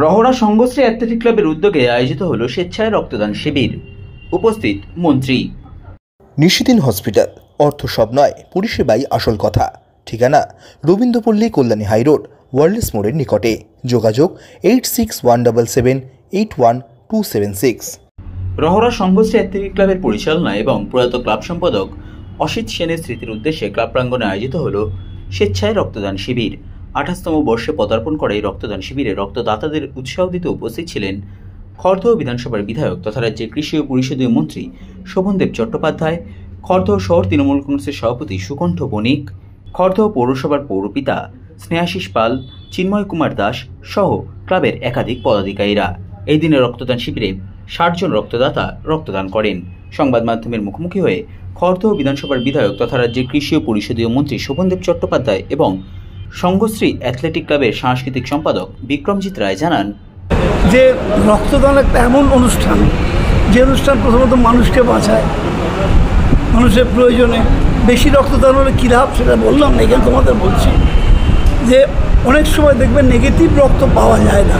রহরা সংঘশ্রী athletic ক্লাবের উদ্যোগে আয়োজিত হলো স্বেচ্ছায় রক্তদান শিবির। উপস্থিত মন্ত্রী। নিশিদিন হসপিটাল, অর্থ সব নয়, পরিষেবাই আসল কথা। ঠিকানা রবীন্দ্রপল্লী, কল্যাণী হাইরোড, ওয়ার্ল্ডস মোড়ের নিকটে। যোগাযোগ 8617781276। রহরা সংঘশ্রী অ্যাথলেটিক ক্লাবের পরিচালনা এবং প্রয়াত ক্লাব সম্পাদক অসিত সেনের স্মৃতির উদ্দেশ্যে ক্লাব প্রাঙ্গণে আয়োজিত হল স্বেচ্ছায় রক্তদান শিবির। 28তম বর্ষে পদার্পণ করা এই রক্তদান শিবিরে রক্তদাতাদের উৎসাহ দিতে উপস্থিত ছিলেন খড়দহ বিধানসভার বিধায়ক তথা রাজ্যের কৃষি ও পরিষদীয় মন্ত্রী শোভনদেব চট্টোপাধ্যায়, খড়দহ শহর তৃণমূল কংগ্রেসের সভাপতি সুকণ্ঠ বণিক, খড়দহ পৌরসভার পৌরপিতা স্নেহাশিস পাল, চিন্ময় কুমার দাস সহ ক্লাবের একাধিক পদাধিকারীরা। এই দিনে রক্তদান শিবিরে 60 জন রক্তদাতা রক্তদান করেন। সংবাদ মাধ্যমের মুখোমুখি হয়ে খড়দহ বিধানসভার বিধায়ক তথা রাজ্যের কৃষি ও পরিষদীয় মন্ত্রী শোভনদেব চট্টোপাধ্যায় এবং সংঘশ্রী অ্যাথলেটিক ক্লাবের সাংস্কৃতিক সম্পাদক বিক্রমজিৎ রায় জানান যে রক্তদান একটা এমন অনুষ্ঠান, যে অনুষ্ঠান প্রথমত মানুষকে বাঁচায়, মানুষের প্রয়োজনে। বেশি রক্তদান হলে কী লাভ সেটা বললাম না, এখানে তোমাদের বলছি যে অনেক সময় দেখবেন নেগেটিভ রক্ত পাওয়া যায় না,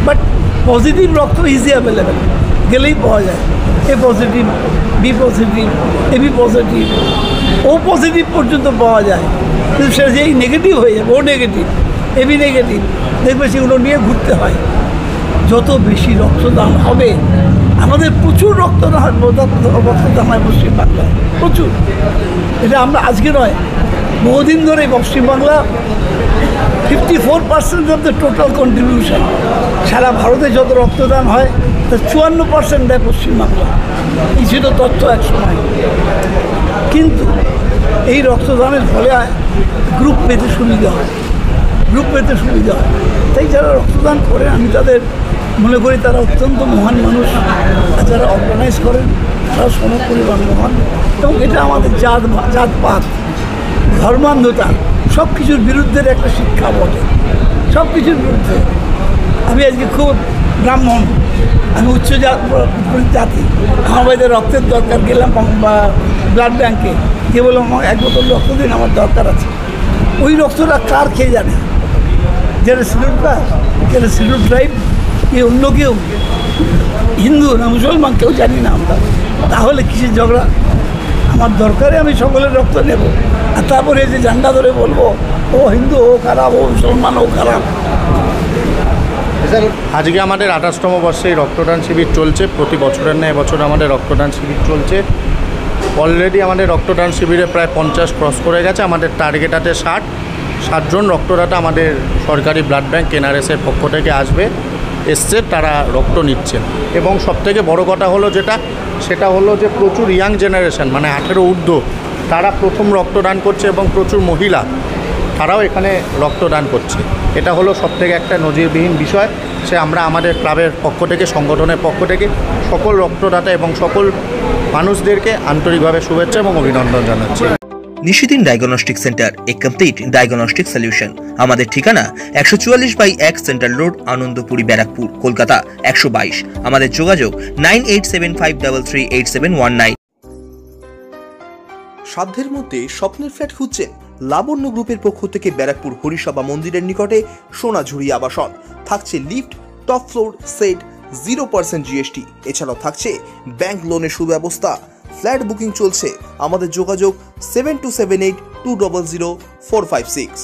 বাট পজিটিভ রক্ত ইজি অ্যাভেলেবেল, গেলেই পাওয়া যায়। A positive, B positive, AB positive, O positive পর্যন্ত পাওয়া যায়। কিন্তু সেটা যেই নেগেটিভ হয়ে যাবে, ও নেগেটিভ, এবি নেগেটিভ, দেখবে সেগুলো নিয়ে ঘুরতে হয়। যত বেশি রক্তদান হবে, আমাদের প্রচুর রক্তদান হয় পশ্চিমবাংলায়, প্রচুর। এটা আমরা আজকে নয়, বহুদিন ধরে Paschimbangla 54% of the total contribution. সারা ভারতে যত রক্তদান হয় তার 54% দেয় পশ্চিমবাংলা। এই ছিল তথ্য এক সময়। কিন্তু এই রক্তদানের ফলে গ্রুপ পেতে সুবিধা হয়, তাই যারা রক্তদান করেন আমি তাদের মনে করি তারা অত্যন্ত মহান মানুষ। আর যারা অর্গানাইজ করেন তারা সমপরিমাণ মহান। এবং এটা আমাদের জাতপাত, ধর্মান্ধতা সব কিছুর বিরুদ্ধে একটা শিক্ষা বটে, সব কিছুর বিরুদ্ধে। আমি আজকে খুব ব্রাহ্মণ, আমি উচ্চ জাতি, আমার বাড়িতে রক্তের দরকার, গেলাম ব্লাড ব্যাঙ্কে গিয়ে বললাম আমার 1 বোতল রক্ত দিন, আমার দরকার আছে। ওই রক্তটা কার খেয়ে জানে? যারা শিডিউল কাস্ট, যারা শিডিউল ট্রাইব, কি অন্য কেউ, হিন্দু না মুসলমান, কেউ জানি না আমরা। তাহলে কিসের ঝগড়া? আমার দরকারে আমি সকলের রক্ত নেব, আর তারপরে যে ঝান্ডা ধরে বলবো ও হিন্দু ও খারাপ, ও মুসলমান ও খারাপ। আজকে আমাদের 28তম বর্ষে রক্তদান শিবির চলছে। প্রতি বছরের ন্যায় এবছর আমাদের রক্তদান শিবির চলছে। অলরেডি আমাদের রক্তদান শিবিরে প্রায় 50 ক্রস করে গেছে। আমাদের টার্গেট আছে 60 জন রক্তদাতা আমাদের সরকারি ব্লাড ব্যাঙ্ক NRS-এর পক্ষ থেকে এসছে, তারা রক্ত নিচ্ছেন। এবং সবথেকে বড় কথা হলো সেটা হলো যে প্রচুর ইয়াং জেনারেশন, মানে 18 ঊর্ধ্ব, তারা প্রথম রক্তদান করছে এবং প্রচুর মহিলা তারাও এখানে রক্তদান করছে। এটা হলো সবথেকে একটা নজিরবিহীন বিষয়। আমরা আমাদের ক্লাবের পক্ষ থেকে, সংগঠনের পক্ষ থেকে সকল রক্তদাতা এবং সকল মানুষদেরকে আন্তরিকভাবে শুভেচ্ছা এবং অভিনন্দন জানাচ্ছি। নিশিদিন ডায়াগনস্টিক সেন্টার, এ কমপ্লিট ডায়াগনস্টিক সলিউশন। আমাদের ঠিকানা 144/1 সেন্ট্রাল রোড, আনন্দপুরি, ব্যারাকপুর, কলকাতা 122। আমাদের যোগাযোগ 9875338719। সাধ্যের মধ্যে স্বপ্নের ফ্ল্যাট খুঁজছেন? লাবণ্য গ্রুপের পক্ষ থেকে ব্যারাকপুর হরিসভা মন্দিরের নিকটে সোনাঝুরি আবাসন। থাকছে lift, top floor, set, 0% GST। এছাড়াও থাকছে ব্যাংক লোনের সুব্যবস্থা। ফ্ল্যাট বুকিং চলছে। আমাদের যোগাযোগ 7278200456।